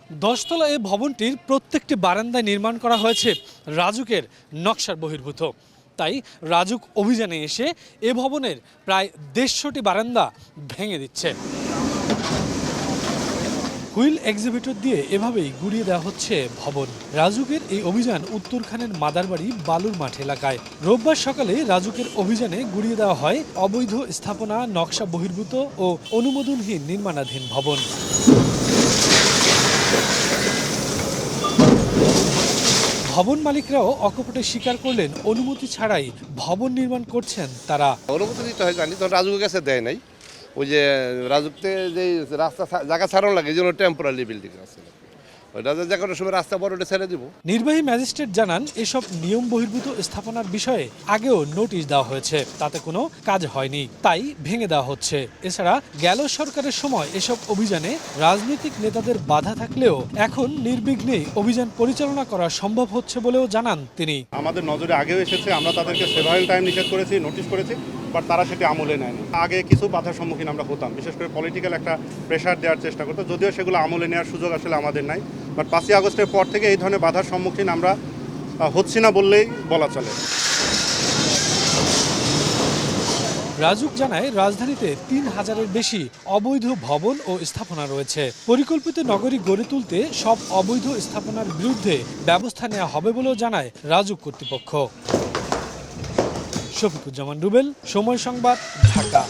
10 তলা এই ভবনটির প্রত্যেকটি বারান্দায় নির্মাণ করা হয়েছে রাজুকের নকশার বহির্ভূত। তাই রাজুক অভিযানে এসে এ ভবনের প্রায় 150টি বারান্দা ভেঙে দিচ্ছে। হুইল এক্সিবিটর দিয়ে এভাবেই গুড়িয়ে দেওয়া হচ্ছে ভবন। রাজুকের এই অভিযান উত্তরখানের মাদারবাড়ি বালুর মাঠ এলাকায়। রোববার সকালে রাজুকের অভিযানে গুড়িয়ে দেওয়া হয় অবৈধ স্থাপনা, নকশা বহির্ভূত ও অনুমোদনহীন নির্মাণাধীন ভবন। ভবন মালিকরাও অকপটে স্বীকার করলেন অনুমতি ছাড়াই ভবন নির্মাণ করছেন তারা। অনুমতি দিতে হয় জানি, তখন রাজুকের কাছে দেয় নাই। ওই যে রাজুকতে যে রাস্তা জায়গা ছাড়ানো লাগে, এই জন্য টেম্পোরারি বিল্ডিং আছে, ওইটা যে কোনো সময় রাস্তা বড় ছেড়ে দিব। নির্বাহী ম্যাজিস্ট্রেট জানান, এসব নিয়ম বহির্ভূত স্থাপনার বিষয়ে আগেও নোটিশ দেওয়া হয়েছে, তাতে কোনো কাজ হয়নি, তাই ভেঙে দেওয়া হচ্ছে। এছাড়া গেল সরকারের সময় এসব অভিযানে রাজনৈতিক নেতাদের বাধা থাকলেও এখন নির্বিঘ্নে অভিযান পরিচালনা করা সম্ভব হচ্ছে বলেও জানান তিনি। আমাদের নজরে আগেও এসেছে, আমরা তাদেরকে সেভারেল টাইম নিষেধ করেছি, নোটিশ করেছি, বাট তারা সেটি আমলে নেয়নি। আগে কিছু বাধার সম্মুখীন আমরা হতাম, বিশেষ করে পলিটিক্যাল একটা প্রেশার দেওয়ার চেষ্টা করতো, যদিও সেগুলো আমলে নেওয়ার সুযোগ আসলে আমাদের নাই। বাট 5ই আগস্টের পর থেকে এই ধরনের বাধার সম্মুখীন আমরা হচ্ছি না বললেই বলা চলে। রাজুক জানায়, রাজধানীতে 3000-এর বেশি অবৈধ ভবন ও স্থাপনা রয়েছে। পরিকল্পিত নগরী গড়ে তুলতে সব অবৈধ স্থাপনার বিরুদ্ধে ব্যবস্থা নেওয়া হবে বলেও জানায় রাজুক কর্তৃপক্ষ। শফিকুজ্জামান রুবেল, সময় সংবাদ, ঢাকা।